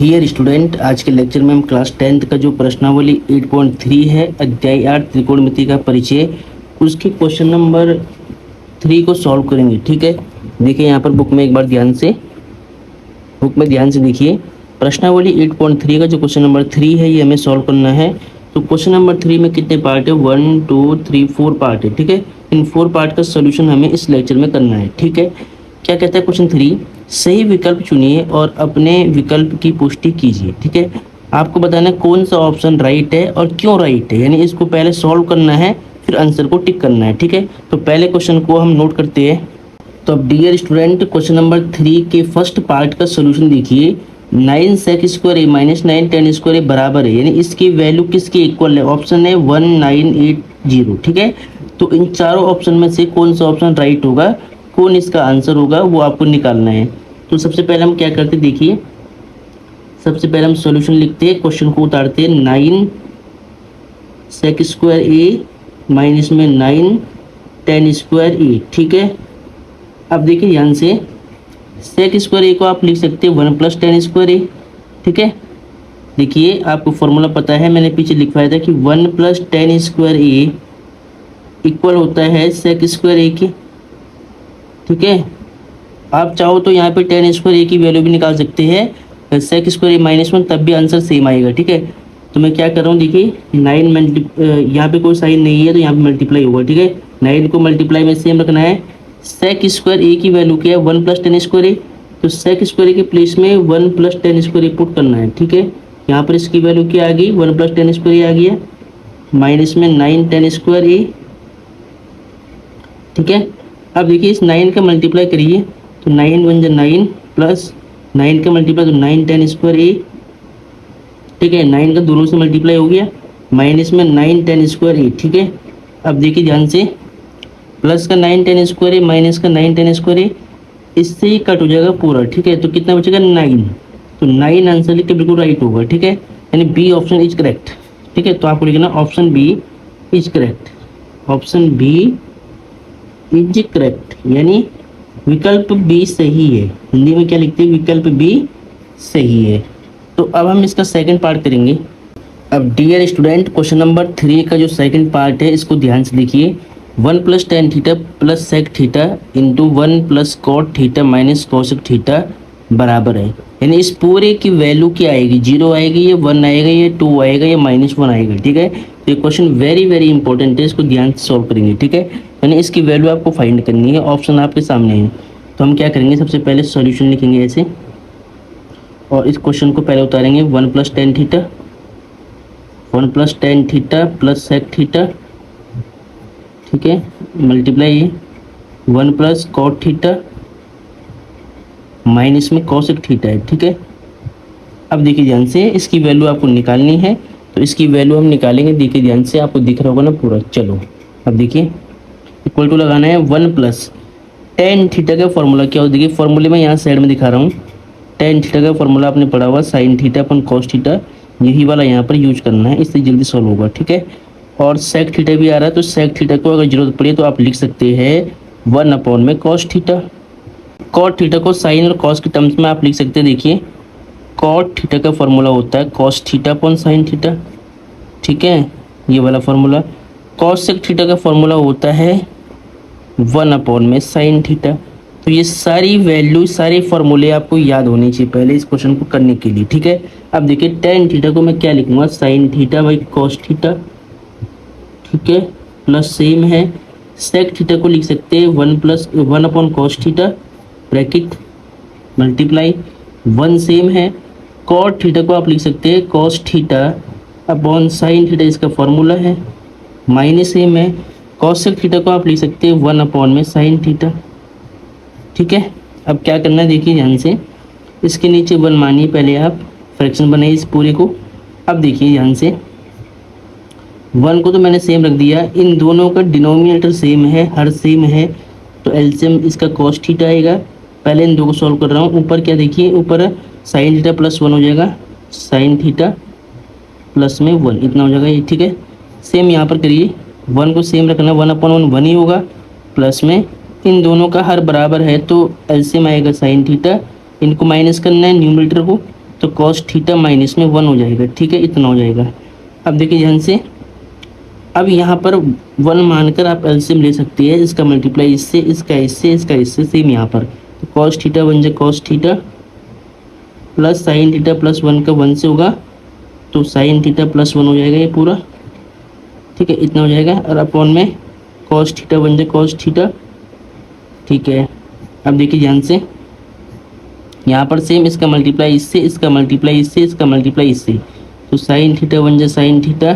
Dear student, आज के lecture में हम क्लास 10th का जो प्रश्नावली 8.3 है, अध्याय 8 त्रिकोणमिति का परिचय, उसके क्वेश्चन नंबर 3 को सॉल्व करेंगे। ठीक है, देखिए यहाँ पर बुक में एक बार ध्यान से देखिए। प्रश्नावली 8.3 का जो क्वेश्चन नंबर 3 है, ये हमें सॉल्व करना है। तो क्वेश्चन नंबर 3 में कितने पार्ट है? 1 2 3 4 पार्ट है। ठीक है, इन 4 पार्ट का सोल्यूशन हमें इस लेक्चर में करना है। ठीक है, क्या कहता है क्वेश्चन 3? सही विकल्प चुनिए और अपने विकल्प की पुष्टि कीजिए। ठीक है, आपको बताना है कौन सा ऑप्शन राइट है और क्यों राइट है, यानी इसको पहले सॉल्व करना है, फिर आंसर को टिक करना है। ठीक है, तो पहले क्वेश्चन को हम नोट करते हैं। तो अब डियर स्टूडेंट, क्वेश्चन नंबर 3 के फर्स्ट पार्ट का सोल्यूशन देखिए। 9 sec स्क्वायर ए माइनस 9 tan स्क्वायर ए बराबर है, यानी इसकी वैल्यू किसके इक्वल है? ऑप्शन है 1980। ठीक है, तो इन चारों ऑप्शन में से कौन सा ऑप्शन राइट होगा, कौन इसका आंसर होगा, वो आपको निकालना है। तो सबसे पहले हम क्या करते हैं, देखिए सबसे पहले हम सॉल्यूशन लिखते हैं, क्वेश्चन को उतारते हैं। 9 sec स्क्वायर ए माइनस में 9 tan स्क्वायर ए। ठीक है, अब देखिए ध्यान से, सेक स्क्वायर ए को आप लिख सकते हैं 1 + tan स्क्वायर ए। ठीक है, देखिए आपको फॉर्मूला पता है, मैंने पीछे लिखवाया था कि 1 + tan स्क्वायर ए इक्वल होता है सेक स्क्वायर ए के। ठीक है, आप चाहो तो यहाँ पे tan स्क्वायर ए की वैल्यू भी निकाल सकते हैं सेक स्क्वायर ए माइनस 1, तब भी आंसर सेम आएगा। ठीक है, तो मैं क्या कर रहा हूँ, देखिए 9 यहाँ पे कोई साइन नहीं है तो यहाँ पे मल्टीप्लाई होगा। ठीक है, 9 को मल्टीप्लाई में सेम रखना है। सेक स्क्वायर ए की वैल्यू क्या है? 1 + tan स्क्वायर ए, तो सेक स्क्वायर ए के प्लेस में 1 + tan स्क्वायर ए पुट करना है। ठीक है, यहाँ पर इसकी वैल्यू क्या आ गई? 1 + tan स्क्वायर ए आ गया, माइनस में 9 tan स्क्वायर ए। ठीक है, अब देखिए इस 9 का मल्टीप्लाई करिए, तो 9 × 9 प्लस 9 का मल्टीप्लाई तो 9 tan स्क्वायर ए। ठीक है, 9 का दोनों से मल्टीप्लाई हो गया, माइनस में 9 tan स्क्वायर ए। ठीक है, अब देखिए ध्यान से, प्लस का 9 tan स्क्वायर ए माइनस का 9 tan स्क्वायर ए, इससे ही कट हो जाएगा पूरा। ठीक है, तो कितना बचेगा? 9। तो 9 आंसर लिख के बिल्कुल राइट होगा। ठीक है, यानी बी ऑप्शन इज करेक्ट। ठीक है, तो आपको लिखना option b is correct. Option b is correct, यानी विकल्प बी सही है। हिंदी में क्या लिखते हैं? विकल्प बी सही है। तो अब हम इसका सेकंड पार्ट करेंगे। अब डियर स्टूडेंट, क्वेश्चन नंबर 3 का जो सेकंड पार्ट है, इसको ध्यान से देखिए। 1 + tan theta plus sec theta into 1 + cot theta minus cosec theta बराबर है, यानी इस पूरे की वैल्यू क्या आएगी? 0 आएगी, या 1 आएगा, या 2 आएगा, या -1 आएगा। ठीक है, तो ये क्वेश्चन वेरी वेरी इंपॉर्टेंट है, इसको ध्यान से सॉल्व करेंगे। ठीक है, यानी इसकी वैल्यू आपको फाइंड करनी है, ऑप्शन आपके सामने है। तो हम क्या करेंगे, सबसे पहले सॉल्यूशन लिखेंगे ऐसे, और इस क्वेश्चन को पहले उतारेंगे। 1 + tan theta, 1 + tan theta plus sec theta. ठीक है, मल्टीप्लाई 1 + cot थीटा माइनस में कोसेक थीटा है। ठीक है, अब देखिए ध्यान से, इसकी वैल्यू आपको निकालनी है, तो इसकी वैल्यू हम निकालेंगे। देखिए ध्यान से, आपको दिख रहा होगा ना पूरा। चलो अब देखिए, इक्वल टू लगाना है 1 + tan थीटा का फॉर्मूला क्या हो, देखिए फॉर्मूले में यहाँ साइड में दिखा रहा हूँ। tan थीटा का फॉर्मूला आपने पढ़ा हुआ sin थीटा अपन cos थीटा, यही वाला यहाँ पर यूज करना है, इससे जल्दी सॉल्व होगा। ठीक है, और सेक थीटा भी आ रहा है, तो सेक थीटा को अगर जरूरत पड़े तो आप लिख सकते हैं 1 / cos थीटा। cot थीटा को साइन और cos के टर्म्स में आप लिख सकते हैं। देखिए cot थीटा का फॉर्मूला होता है cos थीटा / sin थीटा। ठीक है, ये वाला फॉर्मूला। cosec थीटा का फॉर्मूला होता है 1 / sin थीटा। तो ये सारी वैल्यू, सारे फॉर्मूले आपको याद होने चाहिए पहले इस क्वेश्चन को करने के लिए। ठीक है, अब देखिए tan थीटा को मैं क्या लिखूंगा? sin theta / cos theta. ठीक है, प्लस सेम है, सेक थीटा को लिख सकते हैं 1 / cos theta bracket multiply 1 same है। cot थीटा को आप लिख सकते हैं cos थीटा / sin थीटा, इसका फॉर्मूला है, माइनस सेम है। cosec थीटा को आप लिख सकते हैं 1 / sin थीटा। ठीक है, अब क्या करना है, देखिए ध्यान से, इसके नीचे 1 मानिए, पहले आप फ्रैक्शन बनाइए इस पूरे को। अब देखिए ध्यान से, 1 को तो मैंने सेम रख दिया, इन दोनों का डिनोमिनेटर सेम है, हर सेम है, तो एलसीएम इसका cos थीटा आएगा। पहले इन दो को सॉल्व कर रहा हूँ। ऊपर क्या देखिए, ऊपर sin थीटा + 1 हो जाएगा, sin थीटा प्लस में 1, इतना हो जाएगा ये। ठीक है, सेम यहाँ पर करिए, 1 को सेम रखना, 1/1 1 ही होगा, प्लस में इन दोनों का हर बराबर है, तो एलसीएम आएगा sin थीटा, इनको माइनस करना है न्यूमरेटर को, तो कॉस थीटा माइनस में 1 हो जाएगा, ठीक है, इतना हो जाएगा। अब देखिए ध्यान से, अब यहाँ पर 1 मानकर आप एलसीएम ले सकते हैं, इसका मल्टीप्लाई इससे, इसका इससे, इसका इससे, सेम यहाँ पर। तो कॉस थीटा बन जाए cos theta plus sign theta plus 1 का 1 से होगा, तो साइन थीटा प्लस 1 हो जाएगा ये पूरा, ठीक है, इतना हो जाएगा। और अपॉन में कॉस थीटा बन जाए कॉस थीटा, ठीक है। अब देखिए ध्यान से, यहाँ पर सेम इसका मल्टीप्लाई इससे, इसका मल्टीप्लाई इससे, इसका मल्टीप्लाई इससे, तो साइन थीटा बन जाए sign theta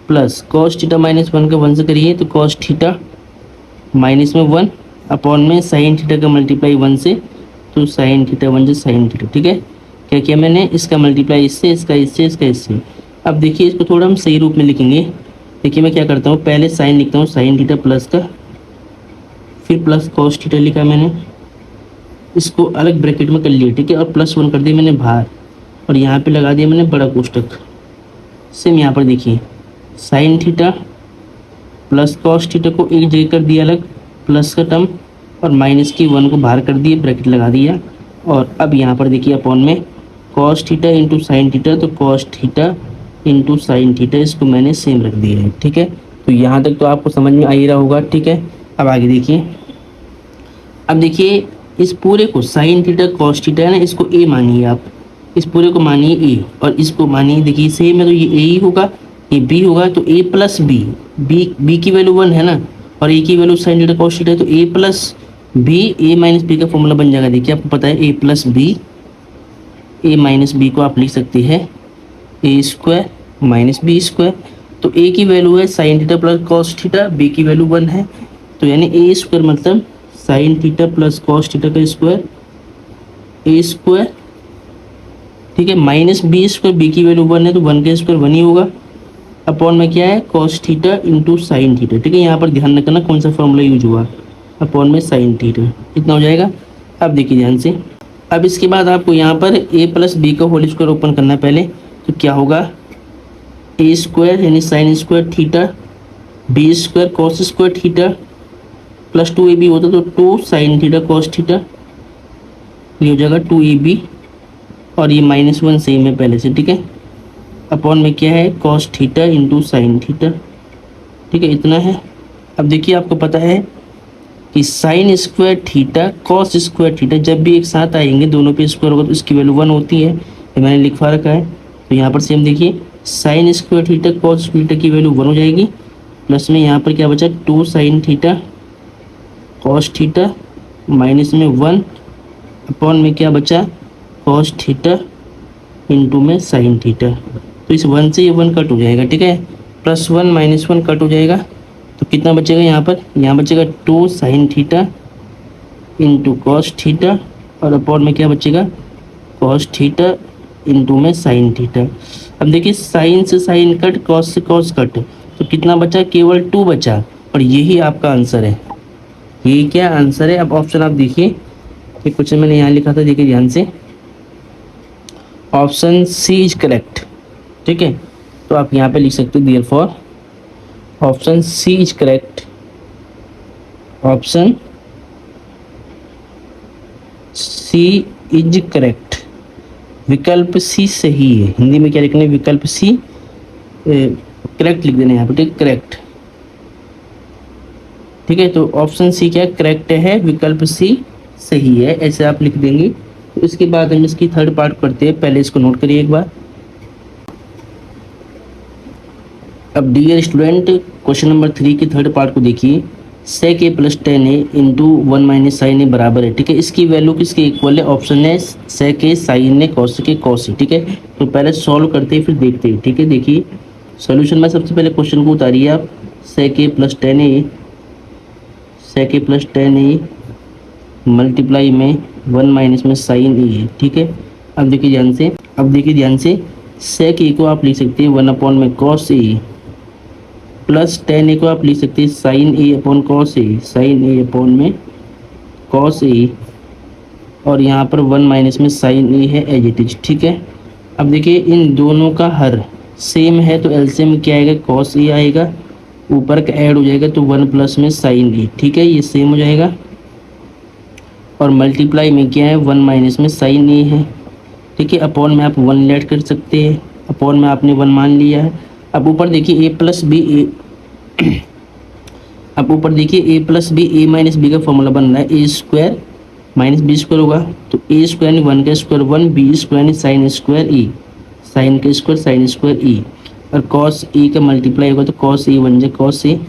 plus cos theta minus 1 का 1 से करिए तो कॉस थीटा माइनस में 1 अपॉन में साइन थीटा का मल्टीप्लाई 1 से, तो साइन थीटा बन जाए साइन थीटा, ठीक है। क्या किया मैंने, इसका मल्टीप्लाई इससे, इसका इससे, इसका इससे। अब देखिए इसको थोड़ा हम सही रूप में लिखेंगे। देखिए मैं क्या करता हूँ, पहले साइन लिखता हूँ साइन थीटा प्लस का, फिर प्लस कॉस थीटा लिखा मैंने, इसको अलग ब्रैकेट में कर लिया, ठीक है, और प्लस 1 कर दिया मैंने बाहर, और यहाँ पे लगा दिया मैंने बड़ा कोष्टक। सेम यहाँ पर देखिए sign theta plus cos theta को एक जगह कर दिया अलग, प्लस का टर्म, और माइनस की 1 को बाहर कर दिए, ब्रैकेट लगा दिया। और अब यहाँ पर देखिए अपॉन में cos theta into sine theta, तो cos theta into sine theta, इसको मैंने सेम रख दिया है, ठीक है। तो यहाँ तक तो आपको समझ में आ ही रहा होगा, ठीक है। अब आगे देखिए, अब देखिए इस पूरे को साइन थीटा कॉस थीटा है ना, इसको ए मानिए आप, इस पूरे को मानिए ए, और इसको मानिए, देखिए सेम है तो ये ए ही होगा, ये बी होगा, तो ए प्लस बी, बी की वैल्यू 1 है ना, और ए की value sine theta cos theta है, तो a plus b, a minus b का फॉर्मूला बन जाएगा। देखिए आपको पता है a plus b, a minus b को आप लिख सकते हैं a square minus b square. तो ए की वैल्यू है sine theta plus cos theta, b की वैल्यू 1 है, तो यानी ए स्क्वायर मतलब sign theta plus cos theta का स्क्वायर, ए स्क्वायर, ठीक है, माइनस बी स्क्वायर, बी की वैल्यू 1 है तो 1 का स्क्वायर 1 ही होगा, अपॉन में क्या है cos theta into sine theta, ठीक है। यहाँ पर ध्यान रखना कौन सा फॉर्मूला यूज हुआ, अपॉन में साइन थीटा, इतना हो जाएगा। अब देखिए ध्यान से, अब इसके बाद आपको यहाँ पर ए प्लस बी का होल स्क्वायर ओपन करना है पहले, तो क्या होगा ए स्क्वायर यानी sine square theta, b square cos square theta, plus 2ab होता तो 2 साइन थीटा कॉस थीटा, ये हो जाएगा 2ab, और ये -1 सेम है पहले से, ठीक है। अपॉन में क्या है cos theta into sine theta, ठीक है, इतना है। अब देखिए आपको पता है कि sign square theta cos square theta जब भी एक साथ आएंगे, दोनों पे स्क्वायर होगा तो इसकी वैल्यू 1 होती है, ये मैंने लिखवा रखा है। तो यहाँ पर सेम देखिए sign square theta cos theta की वैल्यू 1 हो जाएगी, प्लस में यहाँ पर क्या बचा 2 sign theta cos theta minus में 1 अपॉन में क्या बचा कॉस थीटा इंटू में साइन थीटा। तो इस 1 से ये 1 कट हो जाएगा, ठीक है, +1 -1 कट हो जाएगा, तो कितना बचेगा यहाँ पर, यहाँ बचेगा 2 sine theta into cos theta, और अपॉन में क्या बचेगा कॉस थीटा इंटू में साइन थीटा। अब देखिए साइन से साइन कट, कॉस से कॉस कट, तो कितना बचा केवल 2 बचा, और यही आपका आंसर है, यही क्या आंसर है। अब ऑप्शन आप देखिए, ये क्वेश्चन मैंने यहाँ लिखा था, देखिए ध्यान से, ऑप्शन सी इज करेक्ट, ठीक है। तो आप यहाँ पे लिख सकते हो therefore option c is correct, option c is correct, विकल्प सी सही है। हिंदी में क्या लिखना है, विकल्प सी करेक्ट लिख देना यहाँ पे, ठीक, करेक्ट, ठीक है। तो ऑप्शन सी क्या करेक्ट है, विकल्प सी सही है, ऐसे आप लिख देंगे। तो इसके बाद हम इसकी थर्ड पार्ट करते हैं, पहले इसको नोट करिए एक बार। अब डियर स्टूडेंट क्वेश्चन नंबर 3 की थर्ड पार्ट को देखिए, sec a plus 10a into 1 minus sine A बराबर है, ठीक है। इसकी वैल्यू किसके इक्वल है, ऑप्शन है sec a sine a cos के कॉस, ठीक है। तो पहले सॉल्व करते हैं फिर देखते हैं, ठीक है। देखिए सॉल्यूशन में सबसे पहले क्वेश्चन को उतारिए आप, sec a plus 10a multiply में 1 माइनस में साइन ए है, ठीक है। अब देखिए ध्यान से, sec a को आप लिख सकते हैं 1 अपॉन में कॉस ए, प्लस 10a को आप लिख सकते हैं sign A upon cos A, sign A upon में कॉस ए, और यहाँ पर 1 माइनस में साइन ए है एज इट इज, ठीक है। अब देखिए इन दोनों का हर सेम है तो एलसीएम क्या आएगा कॉस ए आएगा, ऊपर का ऐड हो जाएगा तो 1 प्लस में साइन ए, ठीक है, ये सेम हो जाएगा। और मल्टीप्लाई में क्या है 1 माइनस में साइन ए है, ठीक ठीक है। अपॉन में आप 1 ऐड कर सकते हैं, अपॉन में आपने 1 मान लिया है। अब ऊपर देखिए a प्लस बी ए अब ऊपर देखिए a plus b a minus b का फॉर्मूला बन रहा है, a square minus b square होगा, तो ए स्क्वायर यानी 1 का स्क्वायर 1, बी स्क्वायर यानी साइन स्क्वायर ई, साइन का स्क्वायर साइन स्क्वायर ई, और कॉस ए का मल्टीप्लाई होगा तो कॉस ए बन जाए कॉस ए।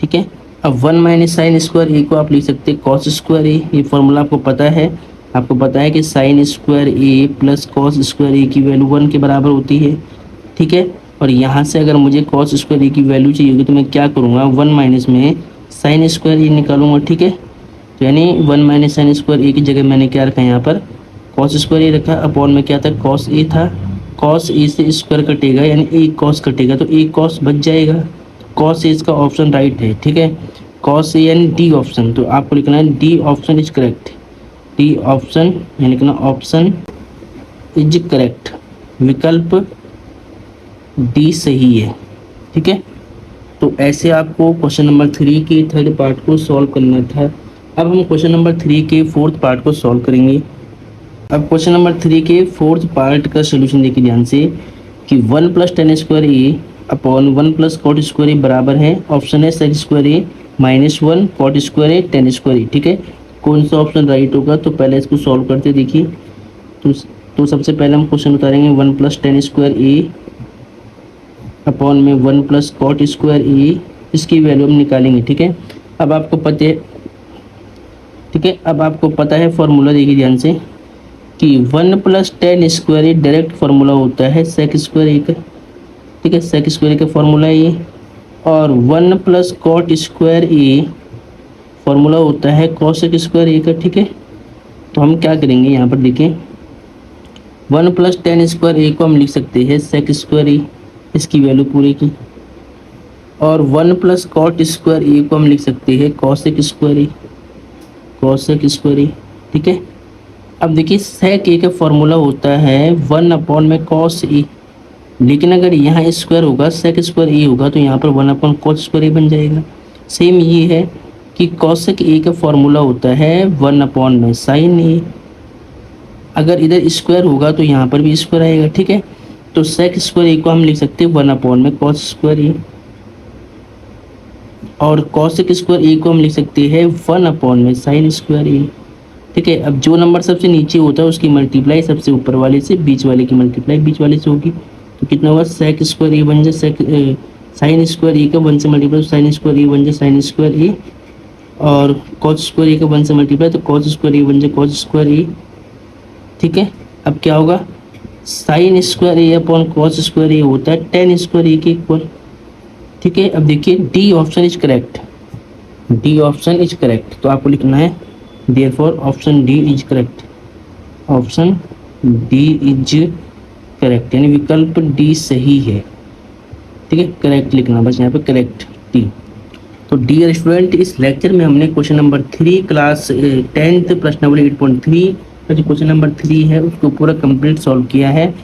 ठीक है। अब 1 माइनस साइन स्क्वायर ए को आप लिख सकते हैं कॉस स्क्वायर ए, ये फॉर्मूला आपको पता है। आपको पता है कि साइन स्क्वायर ए प्लस कॉस स्क्वायर ए की वैल्यू 1 के बराबर होती है। ठीक है। और यहाँ से अगर मुझे कॉस स्क्वायर ए की वैल्यू चाहिए होगी तो मैं क्या करूँगा, 1 माइनस में साइन स्क्वायर ए निकालूंगा। ठीक है। तो यानी 1 माइनस साइन स्क्वायर ए की जगह मैंने क्या रखा है यहाँ पर, कॉस स्क्वायर ए रखा, अपॉन में क्या था, कॉस ए था। कॉस ए से स्क्वायर कटेगा यानी एक कॉस कटेगा तो एक कॉस बच जाएगा। कॉस ए इसका ऑप्शन राइट है। ठीक है। कॉस ए यानी डी ऑप्शन, तो आपको लिखना है D option is correct. D option यानी लिखना ऑप्शन इज करेक्ट, विकल्प डी सही है। ठीक है। तो ऐसे आपको क्वेश्चन नंबर 3 के थर्ड पार्ट को सॉल्व करना था। अब हम क्वेश्चन नंबर 3 के फोर्थ पार्ट को सॉल्व करेंगे। अब क्वेश्चन नंबर 3 के फोर्थ पार्ट का सोल्यूशन देखिए ध्यान से कि 1 प्लस टेन स्क्वायर ए अपॉन 1 प्लस कॉट स्क्वायर ए बराबर है, ऑप्शन है सेक स्क्वायर ए माइनस 1 कॉट स्क्वायर ए टेन स्क्वायर ए। ठीक है। कौन सा ऑप्शन राइट होगा, तो पहले इसको सॉल्व करते देखिए। तो सबसे पहले हम क्वेश्चन उतारेंगे 1 प्लस टेन स्क्वायर ए अपॉन में 1 प्लस कॉट स्क्वायर ए, इसकी वैल्यू हम निकालेंगे। ठीक है। अब आपको पता है, ठीक है, अब आपको पता है फॉर्मूला देखिए ध्यान से कि 1 प्लस टेन स्क्वायर ए डायरेक्ट फार्मूला होता है सेक स्क्वायर ए का। ठीक है। सेक स्क्वायर का फार्मूला ये, और 1 प्लस कॉट स्क्वायर ए फार्मूला होता है कॉसेक स्क्वायर ए का। ठीक है। तो हम क्या करेंगे यहाँ पर देखिए, 1 प्लस टेन स्क्वायर ए को हम लिख सकते हैं सेक स्क्वायर ए, इसकी वैल्यू पूरी की, और 1 प्लस कॉट स्क्वायर ए को हम लिख सकते हैं कॉसेक स्क्वायर ए, कॉसेक स्क्वायर ए। ठीक है। अब देखिए सेक ए का फॉर्मूला होता है 1 अपॉन में कॉस ए, लेकिन अगर यहाँ स्क्वायर होगा सेक स्क्वायर ए होगा तो यहाँ पर 1 अपॉन कॉस स्क्वायर ए बन जाएगा। सेम ये है कि कॉसेक ए का फॉर्मूला होता है 1 अपॉन में साइन ए, अगर इधर स्क्वायर होगा तो यहाँ पर भी स्क्वायर आएगा। ठीक है। तो सेक स्क्वायर ए को हम लिख सकते हैं 1 अपॉन में कॉस स्क्वायर ए, और कॉसेक स्क्वायर ए को हम लिख सकते हैं 1 अपॉन में साइन स्क्वायर ए। ठीक है। अब जो नंबर सबसे नीचे होता है उसकी मल्टीप्लाई सबसे ऊपर वाले से, बीच वाले की मल्टीप्लाई बीच वाले से होगी। तो कितना हुआ, सेक स्क्वायर ए बन जाए साइन स्क्वायर ए का 1 से मल्टीप्लाई साइन स्क्वायर ए बन जाए साइन स्क्वायर ए, और कॉस स्क्वायर ए का 1 से मल्टीप्लाई तो कॉस स्क्वायर ए बन जाए कॉस स्क्वायर ए। ठीक है। अब क्या होगा, साइन स्क्वायर ए अपॉन कॉस स्क्वायर ए होता है टेन स्क्वायर ए के इक्वल। ठीक है। अब देखिए D option is correct, D option is correct, तो आपको लिखना है therefore option D is correct, option D is correct, यानी विकल्प डी सही है। ठीक है। करेक्ट लिखना बस यहाँ पे, करेक्ट डी। तो डियर स्टूडेंट, इस लेक्चर में हमने क्वेश्चन नंबर 3 क्लास 10th प्रश्नावली 8.3 का जो क्वेश्चन नंबर 3 है उसको पूरा कंप्लीट सॉल्व किया है।